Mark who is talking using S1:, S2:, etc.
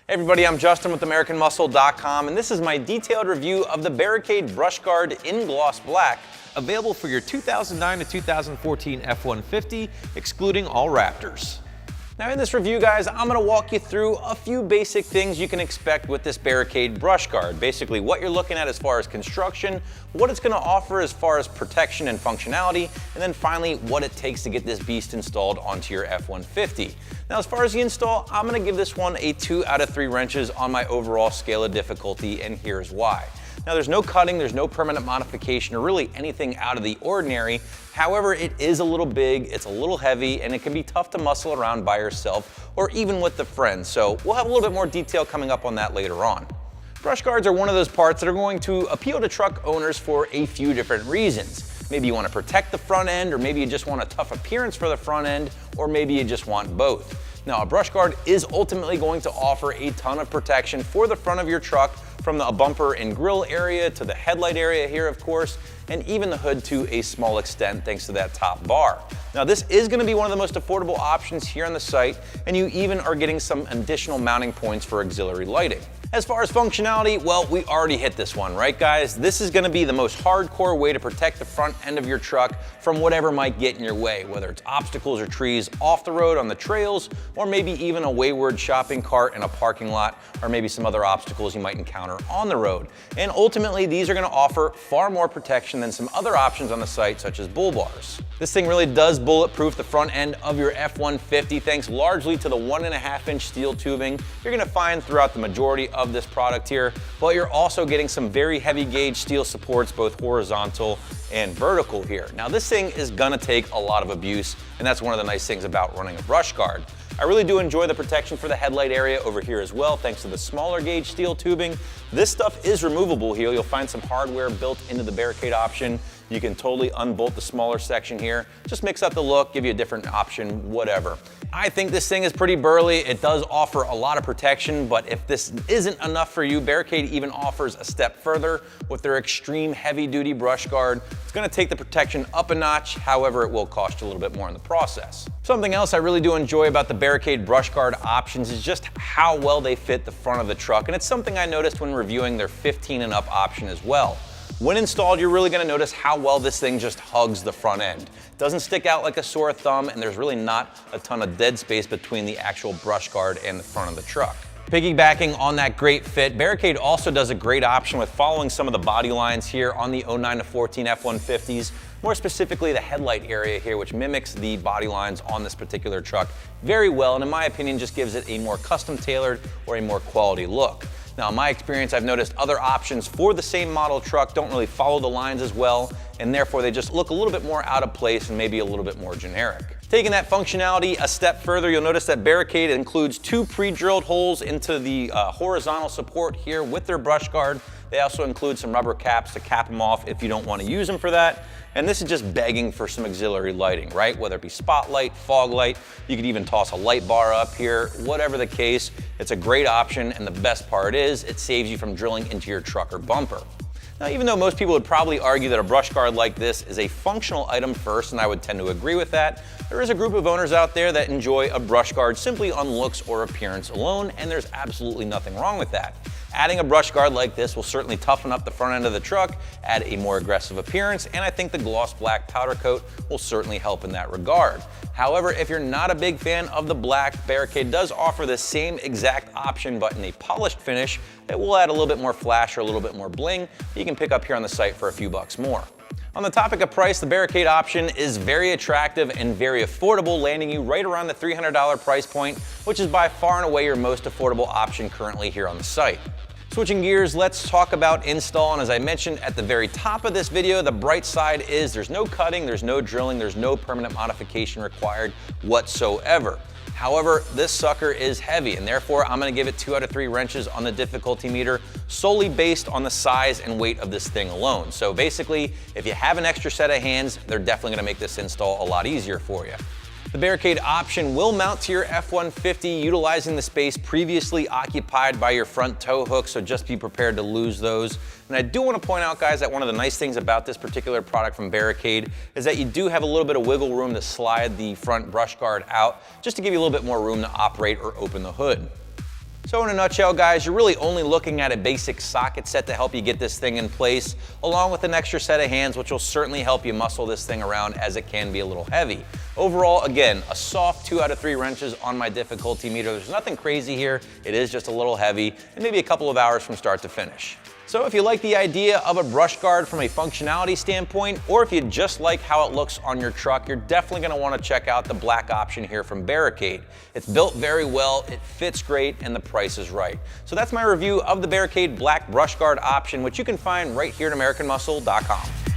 S1: Hey everybody, I'm Justin with AmericanMuscle.com, and this is my detailed review of the Barricade Brush Guard in Gloss Black, available for your 2009 to 2014 F150, excluding all Raptors. Now in this review, guys, I'm gonna walk you through a few basic things you can expect with this Barricade Brush Guard. Basically what you're looking at as far as construction, what it's gonna offer as far as protection and functionality, and then finally what it takes to get this beast installed onto your F150. Now as far as the install, I'm gonna give this one a 2 out of 3 wrenches on my overall scale of difficulty, and here's why. Now there's no cutting, there's no permanent modification or really anything out of the ordinary. However, it is a little big, it's a little heavy, and it can be tough to muscle around by yourself or even with a friend. So we'll have a little bit more detail coming up on that later on. Brush guards are one of those parts that are going to appeal to truck owners for a few different reasons. Maybe you want to protect the front end, or maybe you just want a tough appearance for the front end, or maybe you just want both. Now, a brush guard is ultimately going to offer a ton of protection for the front of your truck, from the bumper and grille area to the headlight area here, of course, and even the hood to a small extent thanks to that top bar. Now, this is going to be one of the most affordable options here on the site, and you even are getting some additional mounting points for auxiliary lighting. As far as functionality, well, we already hit this one, right guys? This is gonna be the most hardcore way to protect the front end of your truck from whatever might get in your way, whether it's obstacles or trees off the road on the trails, or maybe even a wayward shopping cart in a parking lot, or maybe some other obstacles you might encounter on the road. And ultimately, these are gonna offer far more protection than some other options on the site, such as bull bars. This thing really does bulletproof the front end of your F150, thanks largely to the 1.5-inch steel tubing you're gonna find throughout the majority of this product here, but you're also getting some very heavy gauge steel supports, both horizontal and vertical here. Now this thing is gonna take a lot of abuse, and that's one of the nice things about running a brush guard. I really do enjoy the protection for the headlight area over here as well, thanks to the smaller gauge steel tubing. This stuff is removable here. You'll find some hardware built into the Barricade option. You can totally unbolt the smaller section here. Just mix up the look, give you a different option, whatever. I think this thing is pretty burly. It does offer a lot of protection, but if this isn't enough for you, Barricade even offers a step further with their extreme heavy duty brush guard. It's gonna take the protection up a notch, however, it will cost you a little bit more in the process. Something else I really do enjoy about the Barricade brush guard options is just how well they fit the front of the truck, and it's something I noticed when reviewing their 15 and up option as well. When installed, you're really gonna notice how well this thing just hugs the front end. It doesn't stick out like a sore thumb, and there's really not a ton of dead space between the actual brush guard and the front of the truck. Piggybacking on that great fit, Barricade also does a great option with following some of the body lines here on the 09 to 14 F150s, more specifically the headlight area here, which mimics the body lines on this particular truck very well, and in my opinion just gives it a more custom tailored or a more quality look. Now in my experience, I've noticed other options for the same model truck don't really follow the lines as well, and therefore they just look a little bit more out of place and maybe a little bit more generic. Taking that functionality a step further, you'll notice that Barricade includes 2 pre-drilled holes into the horizontal support here with their brush guard. They also include some rubber caps to cap them off if you don't want to use them for that. And this is just begging for some auxiliary lighting, right? Whether it be spotlight, fog light, you could even toss a light bar up here, whatever the case, it's a great option, and the best part is it saves you from drilling into your truck or bumper. Now, even though most people would probably argue that a brush guard like this is a functional item first, and I would tend to agree with that, there is a group of owners out there that enjoy a brush guard simply on looks or appearance alone, and there's absolutely nothing wrong with that. Adding a brush guard like this will certainly toughen up the front end of the truck, add a more aggressive appearance, and I think the gloss black powder coat will certainly help in that regard. However, if you're not a big fan of the black, Barricade does offer the same exact option but in a polished finish that will add a little bit more flash or a little bit more bling. You can pick up here on the site for a few bucks more. On the topic of price, the Barricade option is very attractive and very affordable, landing you right around the $300 price point, which is by far and away your most affordable option currently here on the site. Switching gears, let's talk about install, and as I mentioned at the very top of this video, the bright side is there's no cutting, there's no drilling, there's no permanent modification required whatsoever. However, this sucker is heavy, and therefore I'm gonna give it 2 out of 3 wrenches on the difficulty meter, solely based on the size and weight of this thing alone. So basically, if you have an extra set of hands, they're definitely gonna make this install a lot easier for you. The Barricade option will mount to your F150 utilizing the space previously occupied by your front tow hook, so just be prepared to lose those. And I do want to point out, guys, that one of the nice things about this particular product from Barricade is that you do have a little bit of wiggle room to slide the front brush guard out, just to give you a little bit more room to operate or open the hood. So in a nutshell, guys, you're really only looking at a basic socket set to help you get this thing in place, along with an extra set of hands, which will certainly help you muscle this thing around as it can be a little heavy. Overall, again, a soft 2 out of 3 wrenches on my difficulty meter. There's nothing crazy here. It is just a little heavy and maybe a couple of hours from start to finish. So if you like the idea of a brush guard from a functionality standpoint, or if you just like how it looks on your truck, you're definitely gonna wanna check out the black option here from Barricade. It's built very well, it fits great, and the price is right. So that's my review of the Barricade Black Brush Guard option, which you can find right here at AmericanMuscle.com.